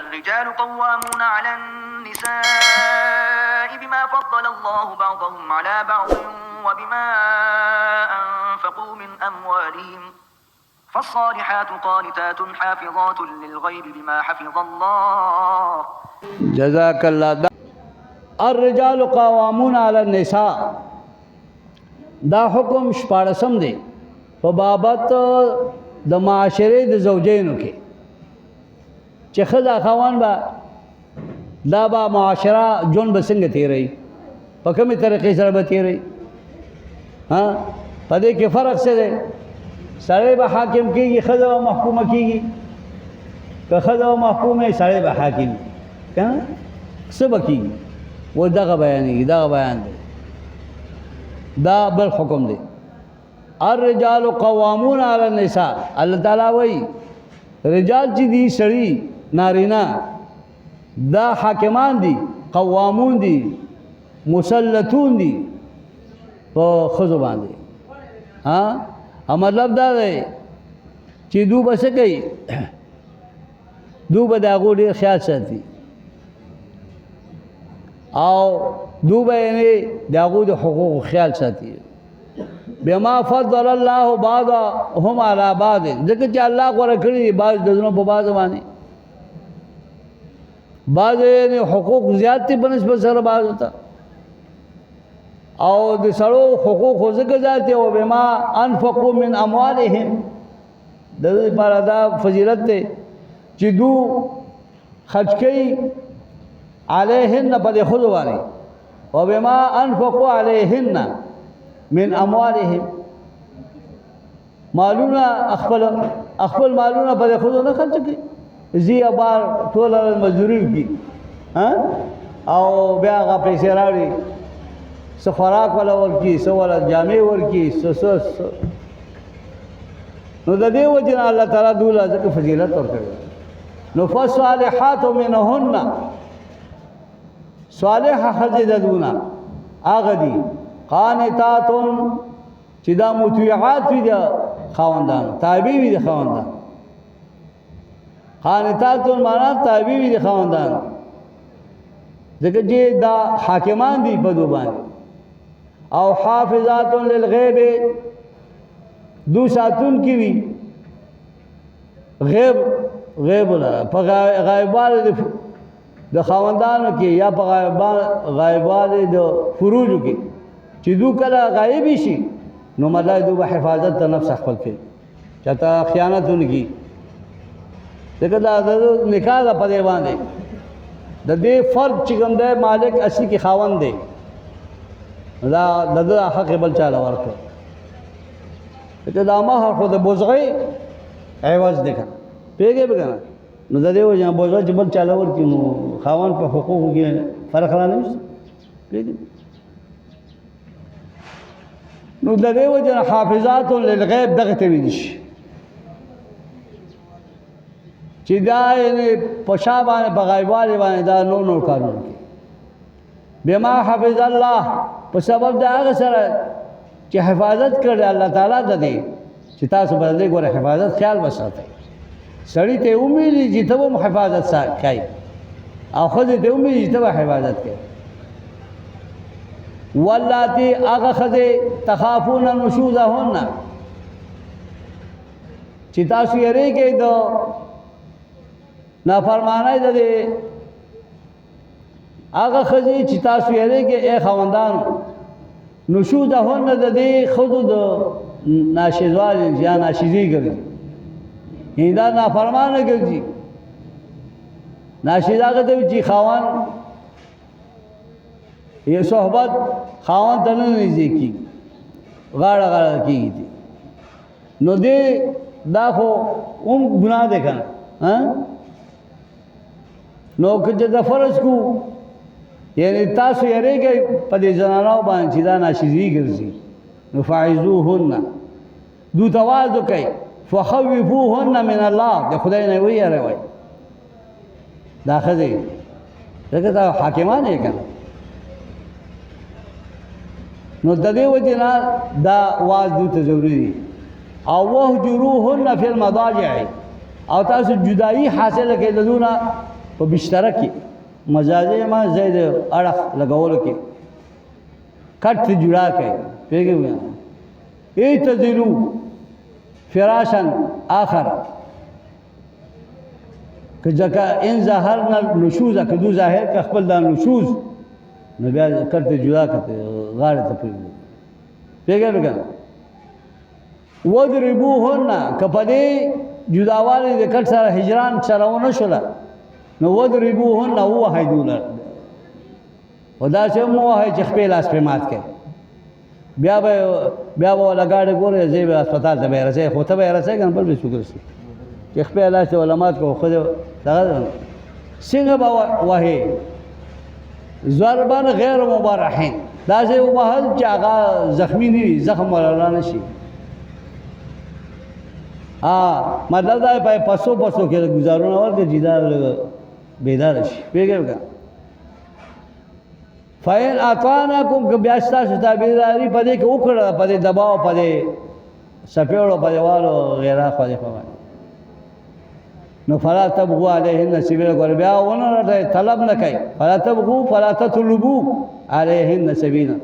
الرجال قوامون على النساء بما فضل الله بعضهم على بعض وبما أنفقوا من أموالهم فالصالحات قانتات حافظات للغيب بما حفظ الله. جزاک اللہ. الرجال قوامون علی النساء دا حکم شپاړسم دی په بابت د معاشرې د زوجینو کې چې ښځه خاوند به دا به معاشره ژوند به څنګه تېروي، په کومې طریقې سره به تېروي. په دې کې فرق څه دی؟ سړی به حاکم کېږي، ښځه به محکومه کېږي. که ښځه به محکومه سړی به حاکم وي، که نه څه به کېږي؟ و دغه بیانېږي، دغه بیان دی. دا بل حکم دی. الرجال قوامون علی النساء. الله تعالی وایي رجال چې دي سړي نارینه دا حاکمان دي، قوامون دي، مسلطون دي په ښځو باندې. مطلب دا دی چې دو به څه کوي؟ دو به د هغو ډېر خیال ساتي او دو به یعنې د هغو د حقوقو خیال ساتي. بما فضل الله بعضهم علی بعض، ځکه چې الله غوره کړي دي بعض د زنو په بعض باندې. بعض یعنې حقوق زیات دي په نسبت سره بعضو ته، او د سړو حقوق خو ځکه زیات دي. او بما انفقوا من اموالهم، د دې لپاره دا فضیلت دی چې دو خرج کوي علیهن په دې ښځو باندې. و بما انفقوا علیهن من اموالهم، مالونه خپل مالونه په دې ښځو نه خرچ کوي. زی بار ټوله مزدوري وکړي او بیا هغه پیسې راوړي، څه خوراک ولا ورکړي، څه ولا جامې ورکړي، څه. نو د دې وجه نه الله تعالی دوله ځکه فضیلت ورکړي. نو فالصالحات منهن، صالحه ښځې د دونه هغه دي قانتات چې دا مطیعات وي د خاوندانو، تابع وي د خاوندانو. قانتات معنا تابع وي د خاوندانو، ځکه چې دا حاکمان دي په دو باندې. او حافظات للغیب، دو ساتون کی وي غیب لره په غایبانو د خاوندانو کې یا په غایبانو د فروجو کې چې دو کله غایبی شي نو مطلب دو به حفاظت ته نفس خپل کوي، چاته خیانت ونه کړي. ځکه دا د نکاح ده په دې باندې. د دې فرد چې کوم دی مالک اصلي کې خاوند دی، دا د ده حق بل چاله ورکړه. ځکه دا مهر خو د بوزغۍ عوض دی که نه، پوهېږې به که نه. نو د دې وجه نه بوزغه چې بل چاله ورکړي نو خاوند په حقوقو کې فرق را نه وشي، پوهېږې. نو د دې وجه نه حافظات للغیب دغه ته ویل شي چې دا یعنې په شا باندې په غایبوالي باندې دا نور کارونه کوي. بما حفظ الله، په سبب د هغه سره چې حفاظت کړی الله تعالی د دې چې تاسو به د دې ګوره حفاظت خیال وساتئ. سړي ته ومېږي چې ته به هم حفاظت کوئ او ښځې ته ومېږي چې ته به حفاظت کوئ. واللاتی هغه ښځې تخافون نشوزهن چې تاسو یېرېږئ د نافرمانۍ د دې، هغه ښځې چې تاسو یېرېږئ ای خاوندانو نشوزهن د دې ښځو د ناشیزوالي یا ناشیزي ګرځي، یعنې دا نافرمانه ګرځي. ناشیز هغه ته وي چې خاوند یې صحبت خاوند ته نه نږدې کېږي، غاړه کېږي. نو دې دا خو هم ګناه دی که نه. نو که چې د فرض کو یعنې تاسو یېرېږئ په دې زنانو باندې چې دا ناشیزي ګرځي نو فعظوهن، دو ته واعظ وکئ. فخوفوهن من الله، د خدای نه ویېروئ دا ښځې، ځکه دا حاکمان یې که نه. نو د دې وجې نه دا واعظ دو ته ضروري دي. او وهجروهن فی المضاجع، او تاسو جدایي حاصله کړئ د دونه په بستر کې مجازي ما زید اړه لګول کې کټ جوړا کوي پیګو ایتذلو فراشن آخر که ځکه ان ظهرنا النشوز که دو ظاهر که خپل دا نشوز نو بیا کټ جوړا کوي غاړه ته پیګو وضربوهن کپدې جداوالی د کټ سره هجران چرونه شوله نو وضربوهن وهي دوله ودا چې مو وهي چې خپل لاس په مات کې بیا ولا گاډي ګورې زی به هسپتال ته به رسې خو ته به رسې کنه بل به شکر سي چې خپل لاس علماء کو خو دا څنګه به وهي ضربان غیر مبرحین دا چې وهل چې هغه زخمی نه وي زخم ولا نشي مطلب دا په پسو کې گزارونه ورته جیدا بیدار شي پیګه فین اطعناکم که بیا ستاسو تابعداري پدې کې وکړه پدې دباو پدې سپېړو پدې والو غیره خو دې فهمه نو فلا تبغوا علیهن سبیلا ګور بیا ونه طلب نه کوي فلا تبغوا فلا تطلبوا علیهن سبیلا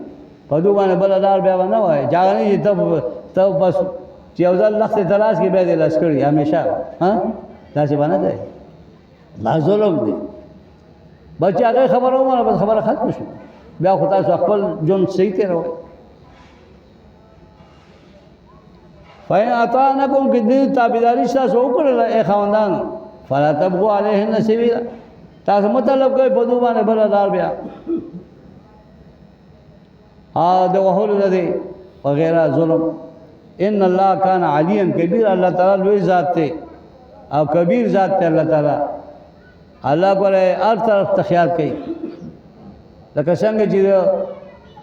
په دوه باندې بل دار بیا نه وای ځاګنی ته بس چې یو ځل لخت تلاش کې به دې لاس کړی همیشه ها دا څه باندې ده لا ظلم دی بچا هغه خبره ومنه بس خبره ختم شو بیا خو تاسو خپل جون صحیح ته راوي فین اطعناکم کې دې تابعداري تاسو وکړل اے خواندان فلا تبغوا علیهن سبیلا تاسو مطلب کوي په دوه باندې بل دار بیا د وحول الذی وغیرہ ظلم ان الله کان علیا کبیر الله تعالی لوی ذات ته او کبیر ذات ته الله تعالی الله ګوره هر طرف ته خیال کوي لکه څنګه چې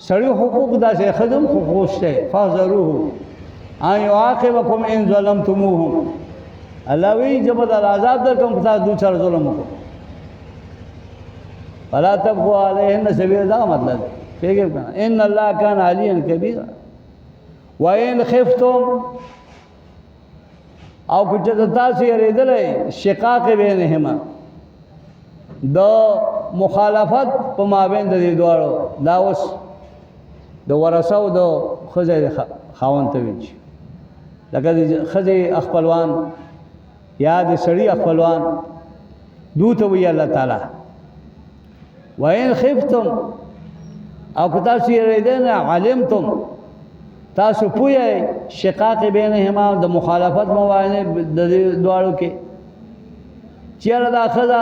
سړی حقوق داسې خدم حقوق شته فاحذروه ان يعاقبكم ان ظلمتموهم الله وی جبد العذاب در کوم تاسو دوی سره ظلم وکړو فلا تبغوا علیهن سبیلا دا مطلب پیګه ان الله کان علیا کبیر وَإِنْ خِفْتُمْ او کچھ تاسو یریدلې شقاق بینهما د مخالفت په مابین د دې دوړو دا اوس د ورثو د خزې خاوند ته ویل لکه د خزې خپلوان یا د سړي خپلوان دوته وی الله تعالی وَإِنْ خِفْتُمْ او تاسو یریدنه علمتم تاسو پوهی شقاق بینهما د مخالفت موانع د دوړو کې چیرې دا خدا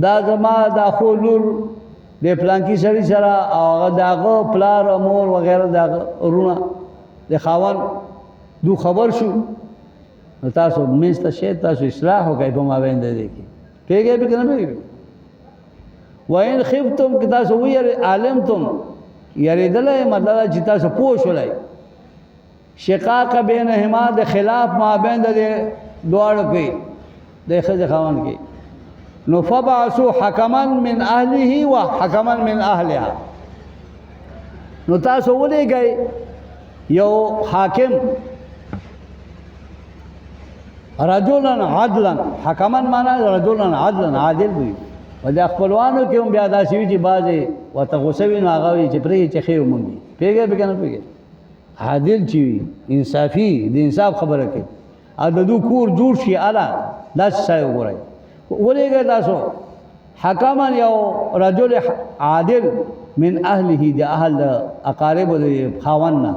دا زما دا خو لور د پلانکی سړي سره او هغه داغه پلار امور وغیرہ داغه ورونه د خاون دو خبر شو تاسو مست شي تاسو اصلاح وکړئ په مابین د دې کې پیګه به کنه پیګه وین خفتم که تاسو وی علمتم یریدلې مطلب چې تاسو پوه شولای شقاق بینهما د خلاف مابین د دوړو کې د خځه خاون کې نو فبعثوا حکما من اهله وحکما من اهلها نو تاسو ولېږئ یو حاکم رجلا عدلا حکما معنا رجلا عدلا عادل وي و د خپلوانو کې هم بیا داسې وي چې بعضې ورته غوسه وي نو هغه وي چې پرېږدي چې ښې ومومي پوهېږئ پکې نه پوهېږئ عادل چې وي انصافي د انصاف خبره کوي او د دو کور جوړ شي اله داسې ځای وګورئ ولېږئ تاسو حکما یو رجل عادل من اهله د اهل اقاربو د خاوند نه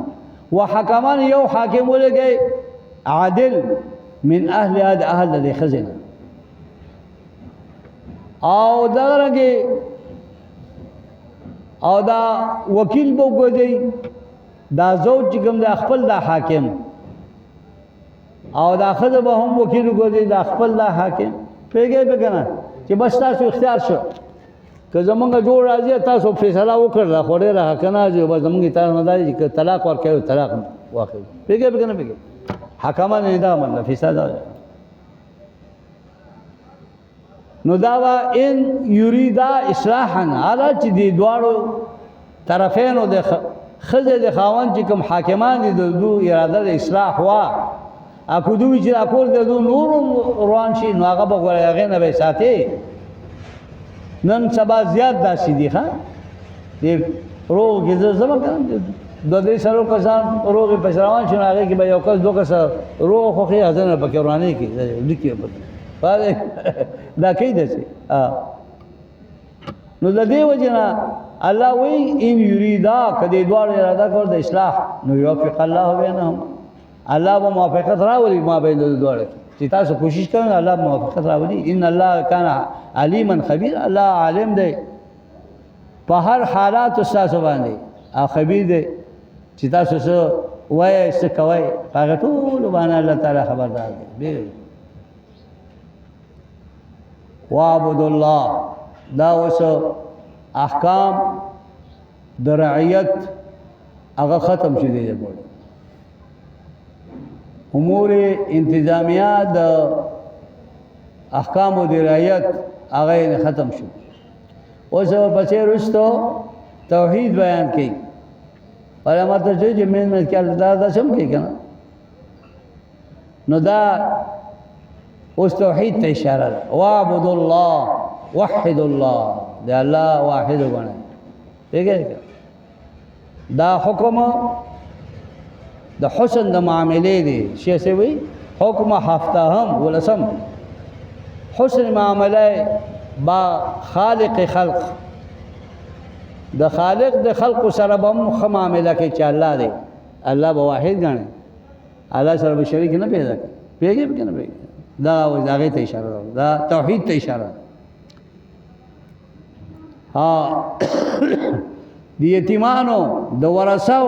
و حکما یو حاکم ولېږئ عادل من اهلها د اهل د ښځې نه او دا رنګه او دا وکیل بو ګوځي دا زوج کوم د خپل د حاکم او دا خزه به هم وکیل ګوځي د خپل د حاکم پیګه به کنه چې بس تاسو اختیار شو که زمونږ جوړ راځي تاسو فیصله وکړه خو ډېر حق نه دی بس زمونږ تاسو نه دی چې طلاق ورکړو طلاق واخلي پیګه به کنه پیګه حکمان نه دا مطلب فیصله نو داوا ان یریدا اصلاحا علا چې دی دواړو طرفینو د خزه د خاوند چې کوم حاکمان دي د دو اراده د اصلاح وا اكو دوی چې اکول د دو نور روان شي نو هغه به هغه نه به ساتي نن سبا زیات داسې دي ښه دې روغ کې زه زما کوم د دې سره کسان روغ په روان شنو هغه کې به یو کس دوه کس روغ خو خې ځنه پکې ورانه کې لیکي په دا کې دي نو د دې وجنا الله وی ان یریدا کدی دوار اراده کول د اصلاح نو یوفق الله بینهم الله به موافقت راولي ما بین د دوار چې تاسو کوشش کوئ الله موافقت راولي ان الله کان علیما خبیر الله عالم دی په هر حالات تاسو باندې او خبیر دی چې تاسو څه وایي څه کوي هغه ټول باندې الله تعالی خبردار دی وعبد الله دا وسو احکام د رعیت هغه ختم شي دی امور انتظامیه د احکام د رعیت هغه ختم شو اوس په څیر رستو توحید بیان کړي علامات چې من کې الله دا سم کوي کنه نو دا اوس توحید ته اشاره ده وعبد الله وحد الله دی الله واحد غنه دیګه دا حکم د حسن د معاملې دی شي څه وي حکم هفتهم ولسم حسن معاملې با خالق خلق د خالق د خلق سره به مخ معاملې کې چې الله دی الله به واحد غنه الله سره به شریک نه پیدا کوي پیږي کنه پیږي دا هغه ته اشاره ده دا توحید ته اشاره ده ها د یتیمانو د ورثو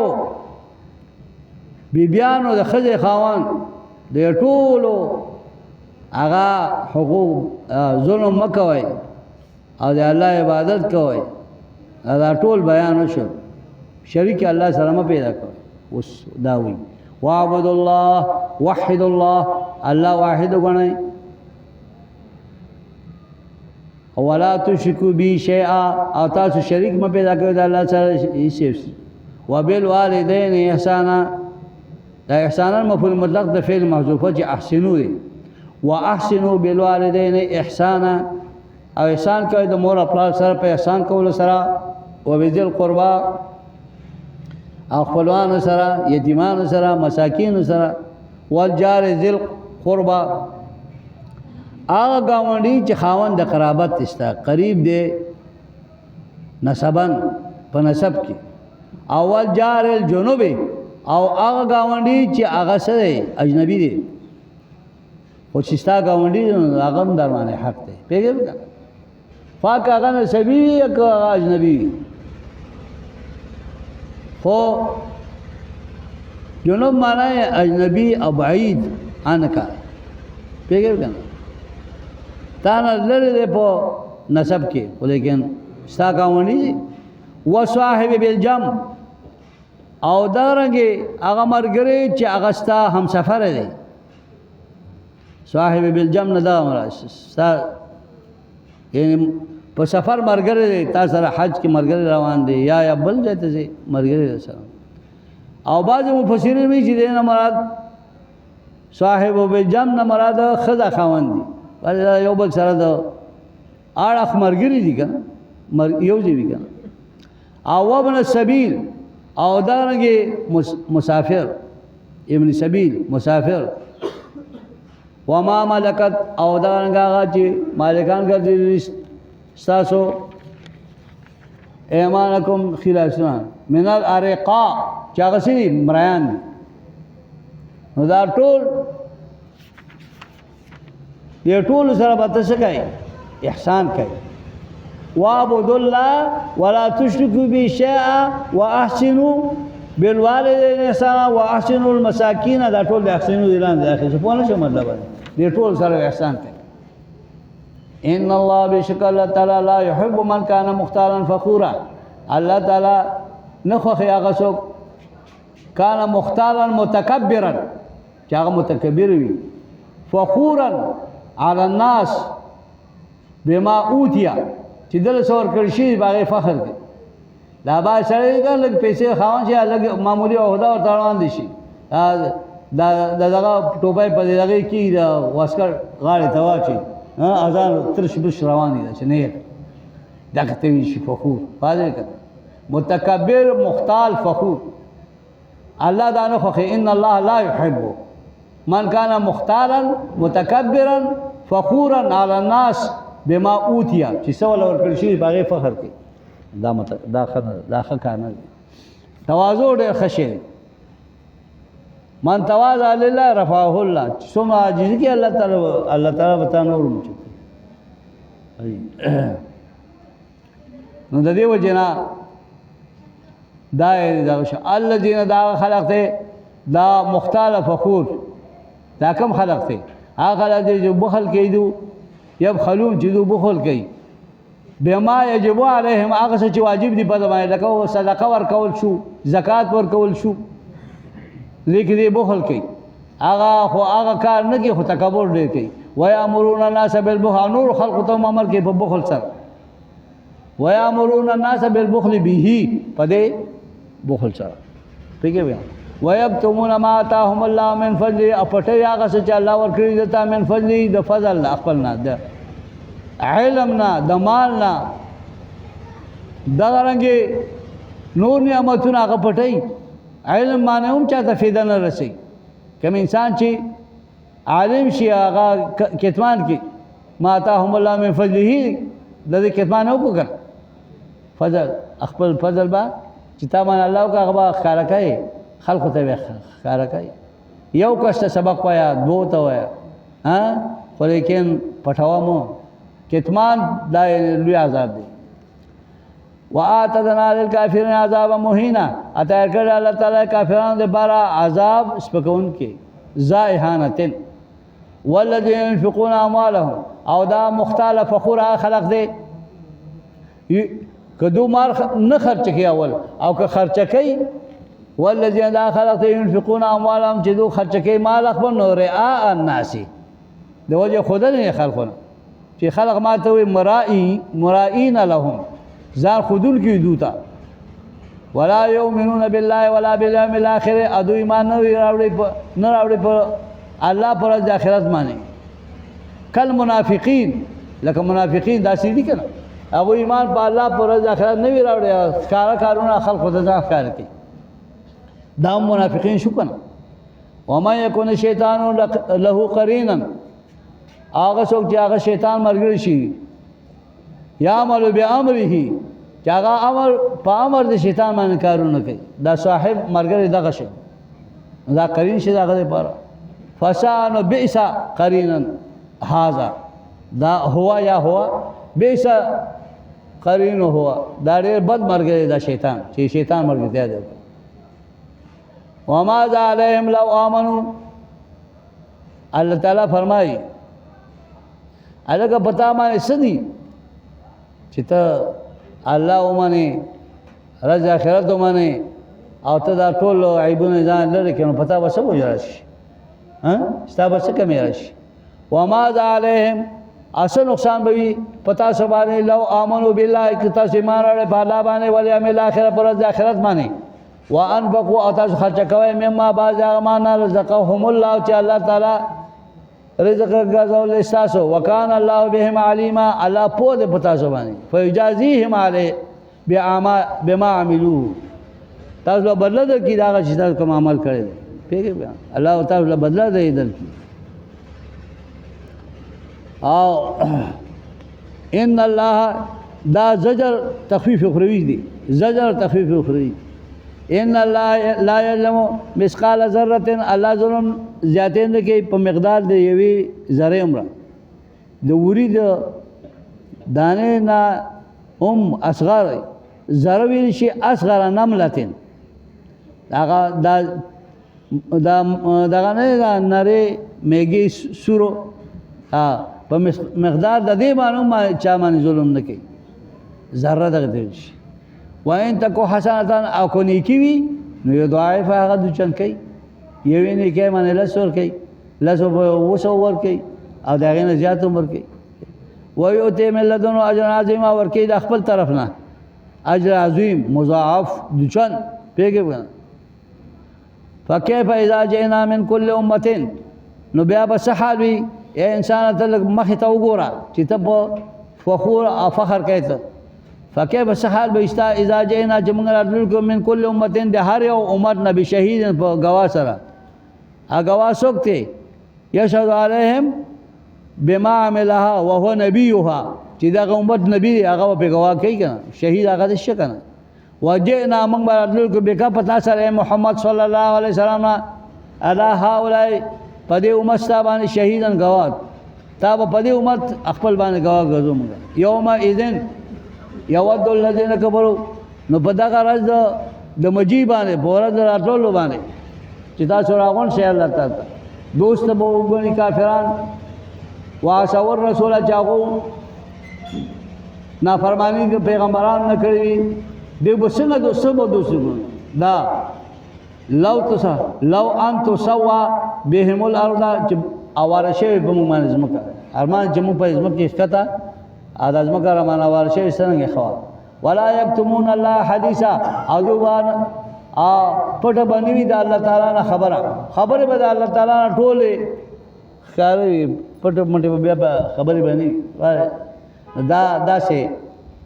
بیبیانو د خځې خاوند د ټولو هغه حقوق ظلم مکوئ او د الله عبادت کوئ دا ټول بیان وشو شریک الله سره م پیدا کوئ اوس دا وی وعبد الله وحد الله الله واحد غنئ ولا تشركوا به شيئا او تاسو شریک م پیدا کوئ د الله سره هیڅ وبالوالدین احسانا دا احسانا مفعول مطلق د فعل محذوفه چې احسنوا دی واحسنوا بالوالدین احسانا او احسان کوي د مور خپل سره په احسان کول سره وبذل قربا او خپلوان سره یتیمان سره مساکین سره والجار ذل قربا هغه گاونډي چې خاوند د قرابت استا قریب دی نسبن په نسب کې اول جار الجنوب او هغه گاونډي چې هغه سره اجنبي دی او چې ستا گاونډي هغه هم درمانه حق دی پیږي پاک هغه نسبی یا اجنبی خو جنوب معنی اجنبی او بعید عنکا پیږي کنه تا نه لری په نسب کې ولیکن ستا گاونډي و صاحب بالجم او دارنګي هغه مرګري چې هغه ستا هم سفر دی صاحب بالجم نه دا مرستا یعنی په سفر مرګري دی تاسو سره حج کې مرګري روان دي یا بل ځای ته مرګري سره او بعض مفسرین وی چې دینه مراد صاحب بالجم نه مراد خزا خاوند دي ولې یو بل سره د اړه مرګري دي کنه یو دی کنه او ابن السبيل او دارنګي مسافر ابن سبیل مسافر وما ملکت او دارنګ هغه چې مالکان ګرځي تاسو ایمانکم خلاصنا من الارقاء چې هغه سي مریان نو دا ټول دې ټول سره به تاسو کوي احسان کوي وعبدوا الله ولا تشركوا به شيئا واحسنوا بالوالدين احسانا واحسنوا المساكين دا ټول د احسنوا اعلان دی اخی څه په نشه مطلب دی ټول سره احسان کوي ان الله بشک الله تعالی لا يحب من كان مختالا فخورا الله تعالی نخو هغه څوک کان مختالا متکبرا چې هغه متکبر وي فخورا على الناس بما اوتیا چې دل څور کړی شي باغې فخر کوي دا با سره لږ پیسې خاون شي لږ معمولی عہده او تاوان دي شي دا دغه ټوپای په دغه کې دا واسکر غاړه ته واچي اذان ترش بش روان دي چې نه دغه ته وی شي فخور واضح کړه متکبر مختال فخور الله دا نه خو ان الله لا يحب من كان مختالا متكبرا فخورا على الناس بما اوتي چې سوال ورکړي شي باغې فخر کوي دا ښه نه تواضع ډېر ښه شی من تواضع لله رفعه الله ثم عاجزي کې الله تعالی وتا نور مچ نو د دې وجنا دا الذين دا خلق ته دا مختلف فخور دا کم خلق ته هغه خلق چې بخل کوي دو يبخلون چې دو بخل کوي بما يجب عليهم هغه څه چې واجب دي په باندې لکه صدقه ورکول شو زکات ورکول شو لیکن دې بخل کوي هغه کار نه کوي خو تکبر ډېر کوي ويامرون الناس بالبخل نور خلق ته امر کوي په بخل سره ويامرون الناس بالبخل به پدې بخل سره پیګه بیا ويبتمون ما آتاهم الله من فضل اپټي هغه څه چې الله ورکړي دتا من فضل د فضل خپلنا د علمنا د مالنا دا رنګي نور نعمتونه هغه پټي علم باندې هم چاته فایده نه رسي کوم انسان چې عالم شي هغه کتمان کې ما آتاهم الله من فضله د دې کتمان وکړ فضل خپل فضل با چې تا باندې الله کا هغه ښکارا کوي خلق ته ښکارا کوي یو کس سبق وایا دو ته وایا ها خو لیکن پټاومو کتمان دا لوی عذاب دی وآتدنا للکافرین عذابا مهینا اتایر کړ الله تعالی کافرانو لپاره عذاب سپکون کې زائحانتن والذین ينفقون اموالهم او دا مختلف فخور خلق دی کدو مال نه خرچ کی اول او که خرچ کی والذین دا خلق ينفقون اموالهم چې دو خرچ کی مال خپل نو رعاء الناس د وجه خود نه خلقونه چې خلق ما ته وي مرائین لهم ځان خودل کی دوتا ولا یؤمنون بالله ولا بالیوم الاخر ادو ایمان نه راوړي په الله پر د آخرت باندې کل منافقین لکه منافقین دا سړي کنه ابو ایمان په الله پر د آخرت نه وی راوړي ښکارا کارونه خلق ته ځان ښکار کوي دا منافقین شو کنه وما يكون الشیطان له قرینا هغه څوک چې هغه شیطان مرګ شي یعمل بامره چې هغه امر په امر د شیطان باندې کارونه کوي دا صاحب مرګ دغه شي دا قرین شي دغه لپاره فسان بئس قرینا هذا دا هوا یا هوا بئس قرین هوا دا ډېر بد مرګ دا شیطان چې شیطان مرګ دی وما عليهم لو امنوا الله تعالی فرمایي الګ پتا ما سدي چې ته الله ومنه رز اخرت ومنه او ته دا ټول عیبونه ځان لري کنه پتا وسه وځي ها ستا بس کمی راشي وما عليهم اصل نقصان به پتا سبحانه لو امنوا بالله کتا ایمان لري په الله باندې ولي عمل اخرت پر د اخرت باندې وانفقوا اتاس خرچ کوي مما باز امان رزقهم الله چې الله تعالی رزق غزول استاسو وکان الله بهم علیما الله په دې پتا سبحانه فیجازیهم علی بما عملوا تاسو بدل د کی دا چې تاسو کوم عمل کړی پیګه الله تعالی بدل دی دل کی او ان الله دا زجر تخفیف اخروی دی زجر تخفیف اخروی ان الله لا يظلم مثقال ذره الله ظلم زیاتې نه کوي په مقدار د یوې ذره عمره د وری د دانه نه اصغر ذره ویل شي اصغر نملتين هغه دا نه نری میګي سورو په مقدار د دې باندې چا باندې ظلم نه کوي ذره دغه دی وین تکو حسنتان او کو نیکی وی نو یو ضعیف هغه د چن کوي یوې نه کې باندې لسور کوي لسو وسو ور کوي او دغه نه زیات عمر کوي و یوته ملذن اجر عظیم ور کوي د خپل طرف نه اجر عظیم مضاعف د چن پیګه فكيف اذا جئنا من كل امه نو بیا به حال وي اے انسان ته مخ ته وګوره چې ته فخور او فخر کوي ته فکیف سحال بستا اذا جئنا چې موږ راتلونکو من کل امتين د هر یو امت نبی شهید په گواه سره ا گواه څوک دی یشهد علیهم بما عملها وهو نبیها چې دا امت نبی هغه په گواه کوي کنه شهید هغه د شي کنه وجئنا موږ راتلونکو به کا پتا سره محمد صلی الله علیه وسلم الا هؤلاء پدې امت باندې شهیدن گواه تا په دې امت خپل باندې گواه ګرځو موږ یوم اذن یود الذين كفروا نو په دا غرض د مجی باندې بوره د راتلو باندې چې تاسو راغون شي الله تعالی دوست به وګڼي کافران واسور رسول چاغو نافرمانی د پیغمبران نه کړی دی بسنه د سبو دوسګو دا لو ان تسوا بهم الارض اواره شی په موږ باندې زمکه ارمان چې موږ په زمکه ښکتا اداز مگر معنا ورشه څنګه خوا ولا یکتمون الله حدیثا اذوان پټ باندې د الله تعالی نه خبره به د الله تعالی نه ټوله خاري پټ منټه بیا خبره باندې دا شي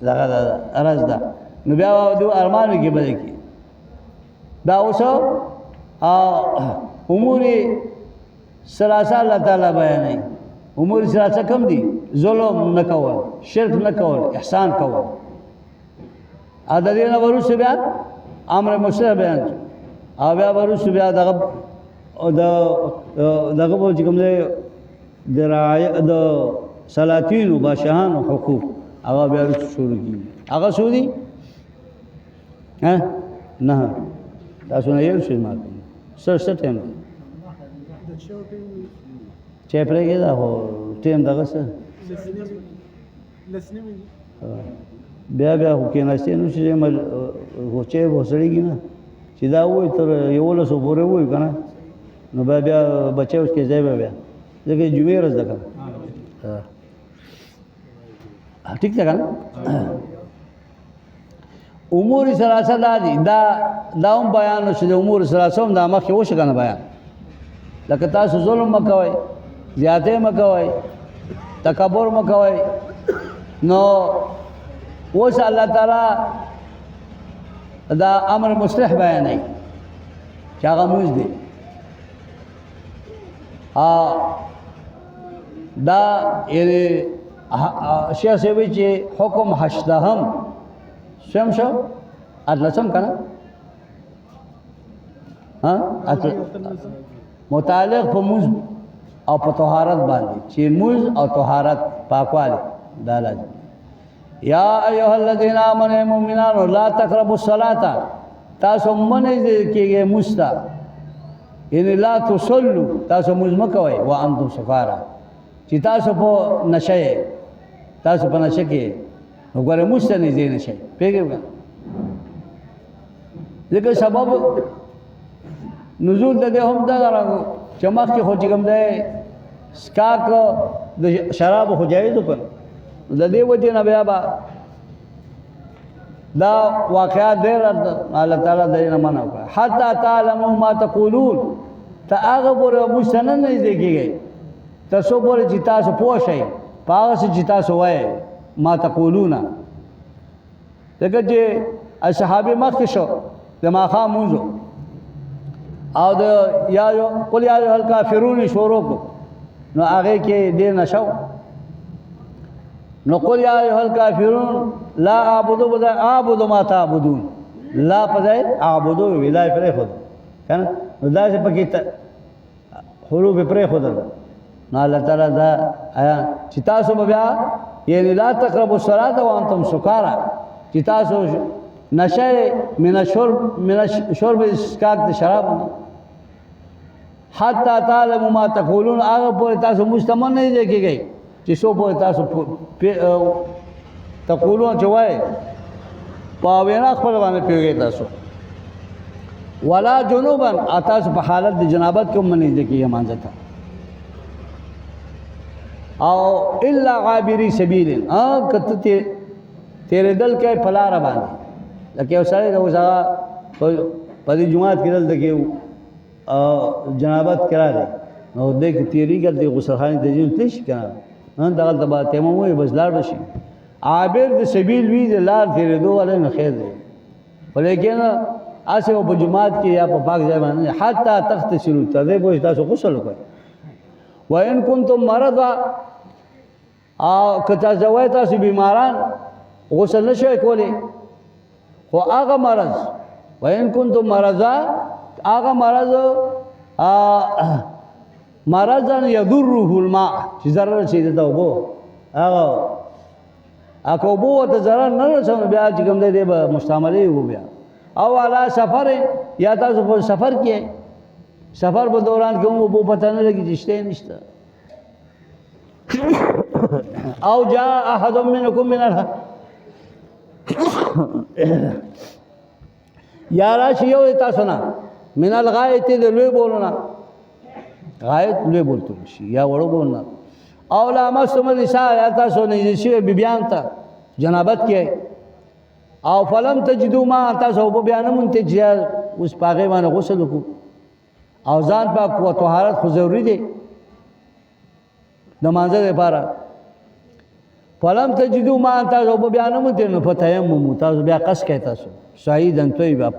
دا ارز دا نو بیا د ارمان کې بده کی دا اوسه امور ثلاثه الله تعالی بیانای امور ثلاثه کم دي ظلم نکول شرک نکول احسان کول ا د دې نه ورس بیا امر مشرع بیان او بیا ورس بیا دغه چې کوم دی د رعایت د سلاطین او بادشاہان حقوق هغه بیا شروع کی هغه سودی نه تاسو نه یو شي ماته سر ټیم چې پرېږه دا هو ټیم دغه څه بیا خو کې نشته نو چې مل هو چې وسړیږي نه چې دا وای تر یو له سو پورې وای کنه نو بیا بچو کې ځای بیا ځکه جمعې ورځ ده کنه ٹھیک ده کنه امور ثلاثه دا هم بیان شو د امور ثلاثه هم دا مخکې وشو کنه بیان لکه تاسو ظلم مکوئ زیاته مکوئ تکبر مکوئ نو اوس الله تعالی دا امر مصلح بیانای چې هغه موږ دی دا یعنی شیخ سیوی چې حکم هشتهم سم شو اتلسم کنه متعلق په موږ او په طهارت باندې چې موږ او طهارت پاکواله دا لازم یا ایها الذین آمنوا المؤمنون لا تقربوا الصلاة تاسو منځ کېږئ مستا ان لا تصلوا تاسو موږ مکوئ وانتم سکارا چې تاسو په نشه تاسو په نشه کې وګوره مستا نه دي نشه پیګو ځکه سبب نزول د هم دا راغو چې مخکې خو چې کوم دی سکاک د شراب خو جایز وکړ د دې وجه نه بیا دا واقعات ډېر الله تعالی دې نه منع کړ حتی تعلموا ما تقولون ته هغه پورې مستنن نه دی کېږي تاسو پورې چې تاسو پوه شئ په هغه چې تاسو وایي ما تقولون دغه چې صحابه مخکې شو د ماښام موضوع او د یا قل یا ایها الکافرون شروع کو نو هغه کې دې نشو نو قل یا ایها الکافرون لا اعبد ما تعبدون لا پدای اعبدو ویلای پرې خود کنه نو دا چې پکې حروف پرې خود نو الله تعالی دا آیا چې تاسو بیا یعنی لا تقربوا الصلاة وانتم سکارا چې تاسو نشه من الشرب اسکاک د شراب حتی تعلموا ما تقولون هغه پورې تاسو مستمن نه دی کېږئ چې څو پورې تاسو تقولون چې وایي په وینا خپل باندې پیږئ تاسو ولا جنوبا تاسو په حالت د جنابت کې هم نه دی کېږئ مانځه ته او الا عابری سبیل کته تیرې دل کې پلار باندې لکه اوسره د اوسه په دې جمعات کې دل کې جنابت کرا دے نو دیکھ تیری کر دے غسل خانی تجین تش کنا نن دغه دبا تیمم وي بس لاړ شي عابر د سبیل وی د لار تیرېدو ولا نه خیر دی ولیکن اسه په جماعت کې یا په پاک ځای باندې حتی تغتسلوا تدې به تاسو غسل وکړئ وان کنتم مرضى او کته زوی تاسو بیماران غسل نشئ کولی خو هغه مرض وان کنتم مرضى هغه مرض مرضا يضره الماء چې ضرر شي د وبو هغه اكو بو ته ضرر نه رسول بیا چې کوم دی به مستعملي وو بیا او علا سفر یا تاسو په سفر کې سفر په دوران کې مو بو پته نه لګي چې شته نشته او جاء احد منكم من یا راشي یو تاسو نه من الغایت د لوی بولونه غایت لوی بولته شي یا وړو بولونه او لا مسلم النساء یا تاسو نه شي بیان ته جنابت کې او فلم تجدوا ما تاسو په بیان مونته چې اوس پاګې باندې غسل وکړو او ځان پاک او طهارت خو ضروری دی نمازه لپاره فلم تجدوا ما تاسو په بیان مونته نو فتيمم تاسو بیا قص کوي تاسو شهیدن طیبه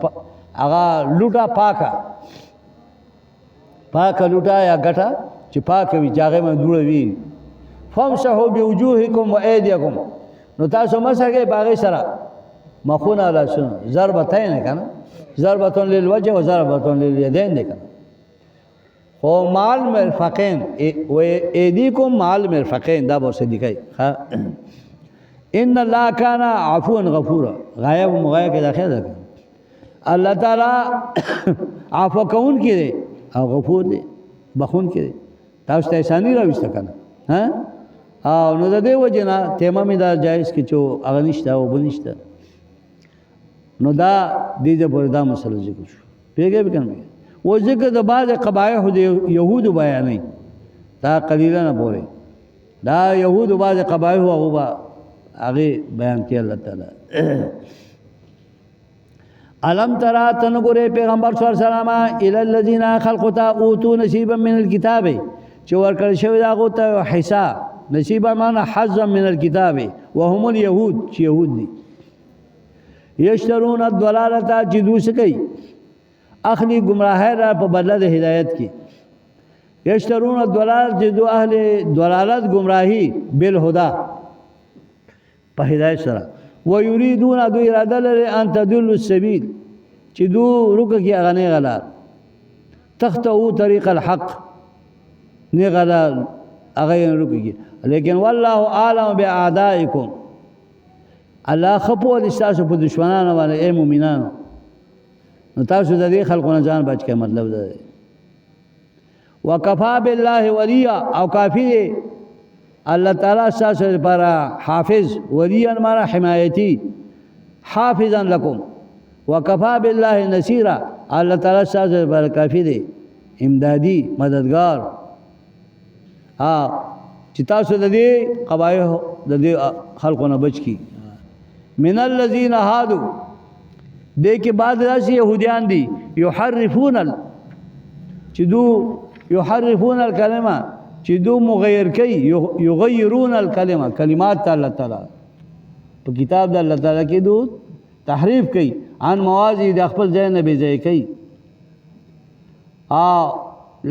هغه لوټه پاکه لوټه یا ګټه چې پاکه وي جاغه مې جوړ وي فامسحوا بوجوهكم وايديكم نو تاسو مسحه باغې سره مخونه لا شنو ضربتين کنه ضربتون للوجه و ضربتون لليدين دي کنه خو مال مرفقين و ايديكم مال مرفقين دا به صدیقای ان الله كان عفوا غفورا غایب مغایب کې داخله ده الله تعالی عفو کون کې دی او غفور دی بخون کې دی تاسو ته احسان راوښته کنه ها او نو د دې وجنه تیمه می دا جایز کې چې هغه نشته او بنشته نو دا دې د پر دا مسله ذکر شو پیګه به کنه و ذکر د بعض قبایح د يهود بیانې دا قلیلا نه بوله دا يهود بعض قبایح او هغه بیان کړي الله تعالی علم ترى تنغره پیغمبر صلی الله علیه وسلم الى الذين خلقوا اوتوا نصيبا من الكتاب چې ورکړ شوی دا غوته حصہ نصیبا معنا حظا من الكتاب وهم اليهود چې يهود دي یشترون الضلاله چې دوی کوي اخلي گمراهی را په بدله د هدایت کې یشترون الضلال چې دو اهل ضلالت گمراهی بالهدى په هدایت سره ويريدون دو اراده لري ان تدل السبيل چې دو رکه کې هغه نه غلا تختو طريق الحق نه غلا هغه رکه کې لیکن والله اعلم باعدائكم الله خپو د تاسو په دشمنانو باندې اي مؤمنانو نو تاسو د دې خلقونه ځان بچ کې مطلب ده وکفا بالله ولیا او کافی الله تعالی تاسو لپاره حافظ ولیا معنی حمایتی حافظا لكم وکفا بالله نصيرا الله تعالی تاسو لپاره کافی دی امدادي مددگار چې تاسو د دې قبایح د دې خلقونه بچ کی من الذين هادو دې کې بعض راشي يهوديان دي يحرفون چې دو يحرفون الكلمه چې دو مغیر کوي يغيرون الكلمه کلمات الله تعالی په کتاب د الله تعالی کې دو تحریف کوي عن موازی د خپل ځای نه بي ځای کوي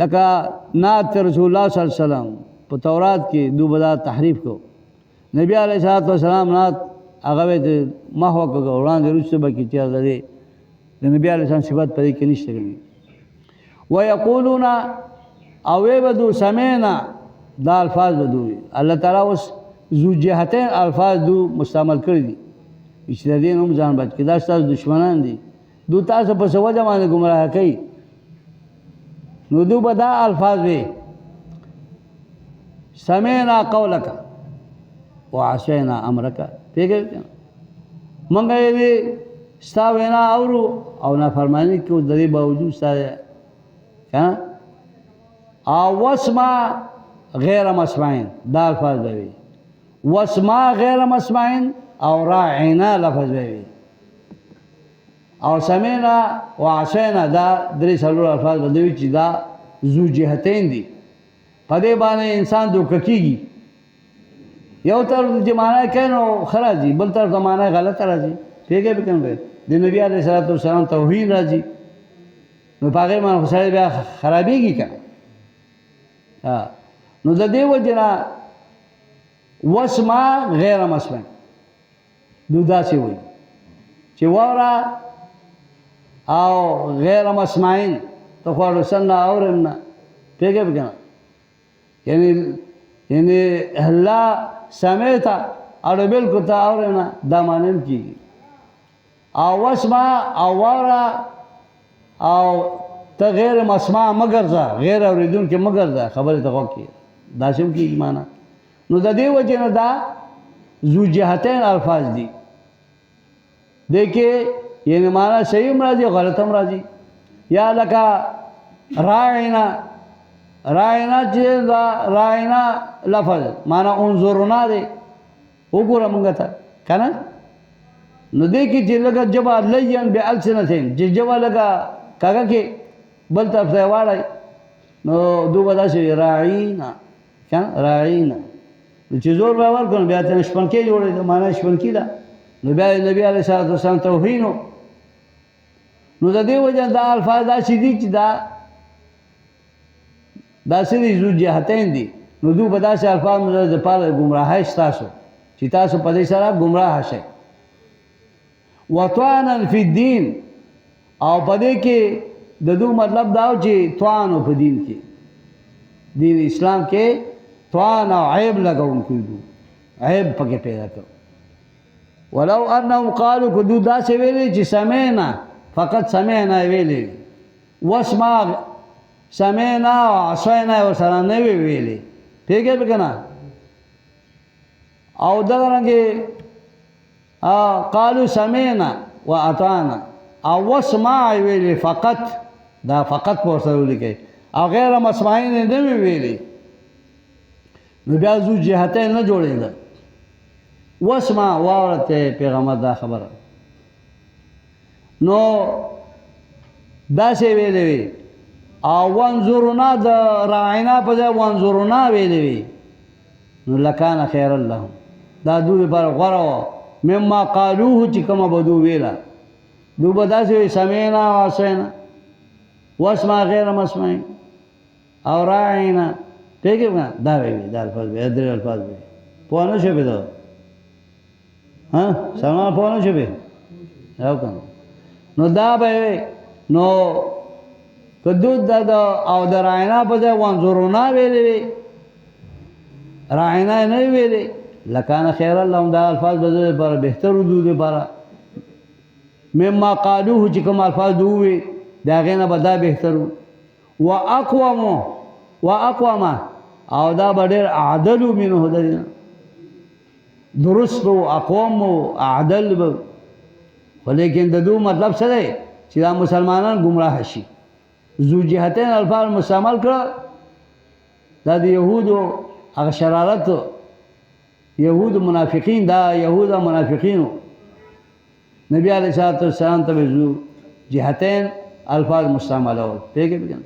لکه نات رسول الله صلی الله علیه وسلم په تورات کې دو بدا تحریف کو نبی علیه الصلوۃ والسلام نات هغه د محو کو وړاندې رسول به کې چې ده د نبی علیه السلام صفات پرې کې نشته کوي ويقولون او بدو سمعنا دا الفاظ بدو الله تعالی اوس ذو جهتين الفاظ دو مستعمل کړی دي چې د دې نوم ځان بچ کې دا تاسو دشمنان دي دو تاسو په سوجا باندې گمراه کوي نو دو بدا الفاظ وي سمعنا قولك وعصينا امرك پیګه مونږ یې ستا وینا اورو او نافرمانی کو د دې باوجود سره ها او واسمع غیر مسمعين دا الفاظ دی واسمع غیر مسمعين او راعنا لفظ دی او سمعنا وعصينا دا درې څلور الفاظ دی چې دا ذو جهتين دي په دې باندې انسان دوک کیږي یو طرف چې معنی کوي نو ښه راځي، بل طرف ته معنی غلطه راځي. پوهېږئ به که نه پوهېږئ؟ د نبي علیه صلات وسلام توهین راځي نو په هغې باندې خو سړی بیا خرابېږي که نه. نو د دې وجې نه واسمع غیر مسمع دو داسې وایي چې واوره او غیر مسمعین ته خو اړوسن نه اورم نه. پوهېږئ به که نه؟ یعنی لا سمعت اړو بلکل ته اورم نه دا معنی هم کېږي. او واسمع او واوره او ته غیر مسمع مه ګرځه، غیر اورېدونکې مه ګرځه، خبرې ته غوږ کړه، داسې هم کېږي معنی. نو د دې وجې نه دا ذو جهتین الفاظ دي. دې کې یعنی معنی صحیح هم راځي غلط هم راځي. یا لکه راعنا، راعنا چې دا راعنا لفظ معنی انظرنا دی، وګوره مونږ ته که نه. نو دې کې چې لږه ژبه لین بالسنتین چې ژبه لږه کاږه کې بل طرف ته یې واړئ نو دو به داسې وي راعینا که نه راعینا. نو چې زور به ورکړو نو بیا ته شپنکۍ جوړېده، معنی شپنکي ده. نو بیا د نبي علیه صلات وسلام توهین و. نو د دې وجه دا الفاظ داسې دي چې داسې دي ذو جهتین دي. نو دو به داسې الفاظ مو دپاره ګمراهۍ ستاسو چې تاسو په دې سره ګمراه شئ. وطعنا فی الدین، او په دې کې د دو مطلب دا و چې طعن په دین کې، دین اسلام کې طعن او عیب لګونکي دو، عیب پکې پیدا کړو. ولو انهم قالوا که دو داسې ویلي چې سمعنا فقط سمعنا ویلي، واسمع سمعنا او عصینا ورسره نه وی ویلي. پوهېږئ به که نه؟ او دغه رنګې قالوا سمعنا و اطعنا او واسمع ویلي فقط، دا فقط په ورسره ولیکئ، او غیر مسمعین یې نه وی ویلي نو بیا ذو جهتین نه جوړېده. واسمع واوره ته پیغمبر دا خبره نو داسې ویلې وي. او وانظرنا د راعنا په ځای وانظرنا ویلې وي نو لکان خیر لهم، دا دو لپاره غوره وه مما قالوه چې کومه به دو ویله. دو به داسې وي سمعنا و عصینا واسمع غیر مسمعین او راعنا. پوهېږئ که نه؟ دا ویلي، دا الفاظ وی، درې الفاظ وی. پوه نه شوې دا سلمان پوه نه شوې او که نه؟ نو دا به وی. نو که دو او د راعنا په ځای وانظرنا ویلې وي، راعنا یې نه وی ویلې، لکان خیر لهم، دا الفاظ به د دوی لپاره بهتر و، دو لپاره مما قالوه چې کوم الفاظ دو ووي د هغې نه به دا بهتر و. و اقوم او دا به ډېر عدل و منه، د دې نه درست و اقوم و عدل به. خو لیکن د دو مطلب څه دی چې دا مسلمانان ګمراه شي. ذو جهتین الفاظ مستعمل کړه، دا د یهودو هغه شرارت، یهود منافقین، دا یهود او منافقینو نبی علیه صلات وسلام ته به ذو جهتین الفاظ مستعملول. پوهېږئ به که نه؟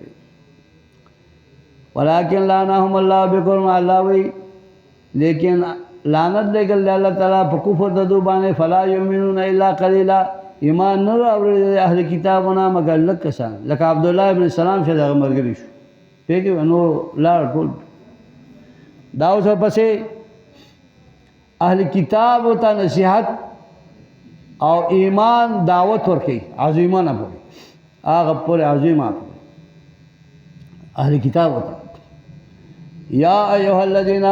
ولکن لعنهم الله بکفرهم، الله وی لیکن لعنت لګل دی الله تعالی په کفر د دو باندې. فلا یؤمنون الا قلیلا، ایمان نه راوړي د اهل کتابونه مګر لږ کسان، لکه عبدالله ابن سلام چې دغه ملګري شو. پوهېږئ نو لاړ ټول. دا اوس ورپسې اهل کتابو ته نصیحت او ایمان دعوت ورکوي، عظیمانه پورې، هغه پورې عظیمه پورې اهل کتابو ته. یا ایها الذین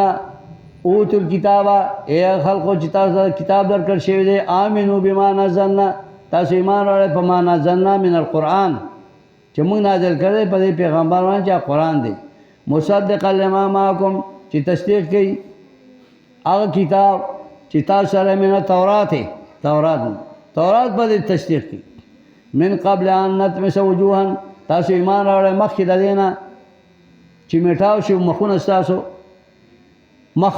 اوتوا الکتاب، ای خلقو چې تاسو ته کتاب درکړل شوی دی، آمنو بما نزلنا، تاسو ایمان راوړئ په ما نزلنا من القرآن چې موږ نازل کړی په دې پیغمبر باندې چې قرآن دی. مصدقا لما معکم، چې تصدیق کوي هغه کتاب چې تاسو سره من التورات، تورات په دې تصدیق کوي. من قبل ان نطمس وجوها، تاسو ایمان راوړئ مخکې د دې نه چې میټاو شي مخونه ستاسو، مخ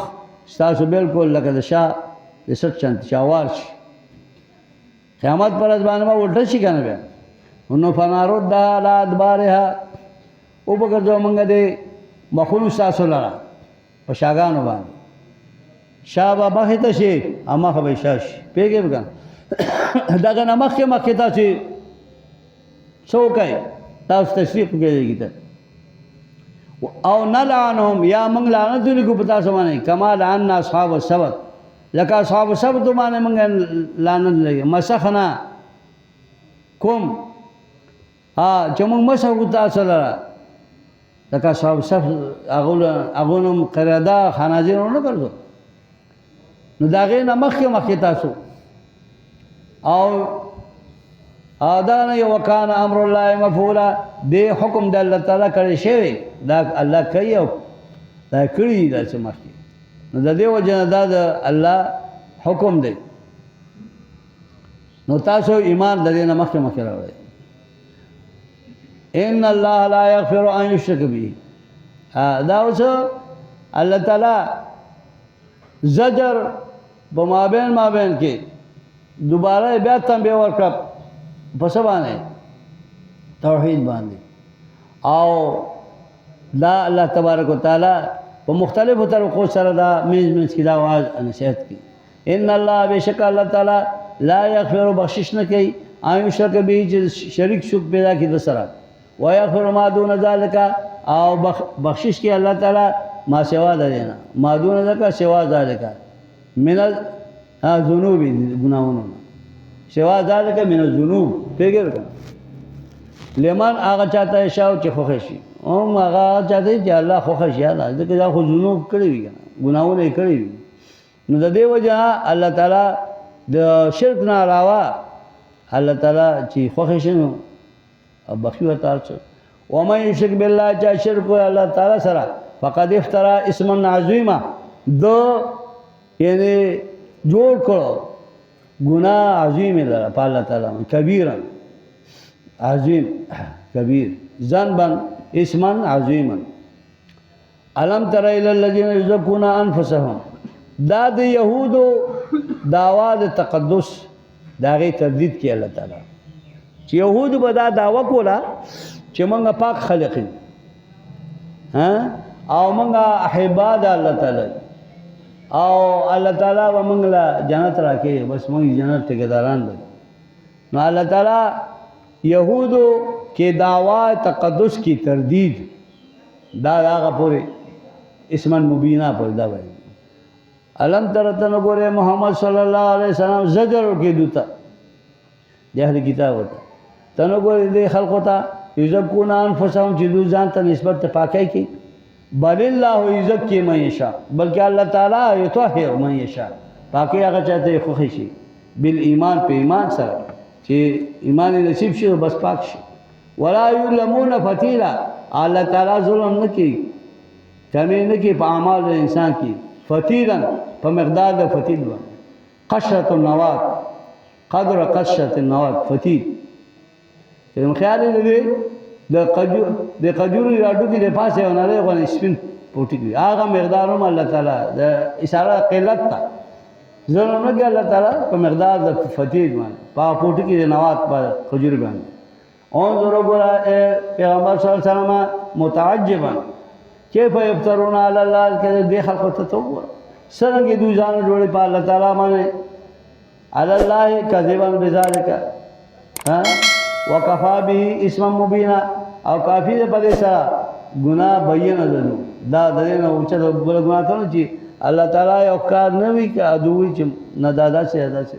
ستاسو بالکل لکه د شا د سټ شانتي شاوار شي. قیامت پر ورځ باندې به الټه شي که نه بیا. نو فنردها علی ادبارها، وبګرځو موږ دې مخونو ستاسو لره په شاګانو باندې. شابه مخې ته شي مخه به شا شي پوهېږې به که دغه نه مخکې تاسې څه وکئ تاسو تشریف کېږي ته او نلعنهم یا موږ لعنت ولیکو په تاسو باندې کما لعنا اصحاب السبت لکه اصحاب السبت باندې موږ لعنت لګي مسخنا کوم چې موږ مسخ وکړو تاسو لره لکه اصحاب السبت هغو نوم قرده خنازیر ونه کړو نو د هغې نه مخکې تاسو او دا نه وکان امر الله مفعولا دې حکم د الله تعالی کړی شوی دا الله کوي او دا کړي دا څه مخکې نو د دې وجه نه دا د الله حکم دی نو تاسو ایمان د دې نه مخکې راوړئ ان الله لا یغفر ان یشرک به دا اوس الله تعالی زجر په مابین کې دوباره بیا تنبیه ورکړه په څه باندې توحید باندې او دا الله تبارک وتعالی په مختلفو طریقو سره دا منځ کې دا واز نصیحت کی ان الله بشک الله تعالی لا یغفر بخشش نه کوي ان یشرک به چې شریک شوک پیدا کی د سره و یغفر ما دون ذلک او بخشش کی الله تعالی ما سوا دینا ما دون ذلک سوا ذلک من الذنوب گناہوں سوا ذلک من الذنوب پیګر لمن هغه چاته شاو چې خوښ شي او هغه چاته چې الله خوښ شي الله ځکه دا خو ذنوب کړی وي ګناہونه یې کړی وي نو د دې وجه الله تعالی د شرک نه علاوه الله تعالی چې خوښ شي نو بخښي ورته ومن یشرک بالله چا شرک الله تعالی سره فقد افترا اسما عظیما دو یعنی جوړ کړو گناہ عظیم لرا په الله تعالی کبیرا عظیم کبیر ذنبا اسما عظیما الم تر الى الذين يزكون انفسهم دا د یهودو دعوا د تقدس دا غي تردید کی الله تعالی چې یهود به دا دعوا کوله چې موږ پاک خلق او موږ احبا د الله تعالی او الله تعالی و موږ له جنت راکړي بس موږ جنت ټیکداران دي نو الله تعالی یهودو کې دعوا تقدس کی تردید دا هغه پورې اسمن مبینہ پر دا وایي علم ترتن ګوره محمد صلی الله علیه وسلم زجر کې دوتا د اهل کتاب وته تنو ګوره دې خلقو ته یذکون انفسهم چې دو ځان ته نسبت پاکي کی بل الله یزکی من یشاء بلکې الله تعالی یطهر من یشاء پاکي هغه چاته خوښ شي بال ایمان په ایمان سره چې ایمان نصیب شي بس پاک شي ولا یظلمون فتیلا الله تعالی ظلم نه کوي کمی نه کوي په اعمال د انسان کې فتیلا په مقدار د فتیل باندې قشره النوات قدر قشره النوات فتیل کوم خیال دې د قجوري راډو کې د پاسه وناره غو سپین پوټي کې هغه مقدار هم الله تعالی د اشاره قلت تا ظلم نه کوي الله تعالی په مقدار د فتیل باندې په پوټي کې د نوات په قجوري باندې اون زرو ګره پیغمبر صلی الله علیه وسلم متعجبا کیف یفترون علی الله کې د خلق ته تو څنګه دوی ځان جوړي په الله تعالی باندې علی الله کذبا بذالک ها وکفا به اسم مبینا او کافی دې په دې سره ګناه بیان ده دا دې نه او چې بل ګناه کوي چې الله تعالی یو کار نه وی که ادوی چې نه دادا سے ادا سے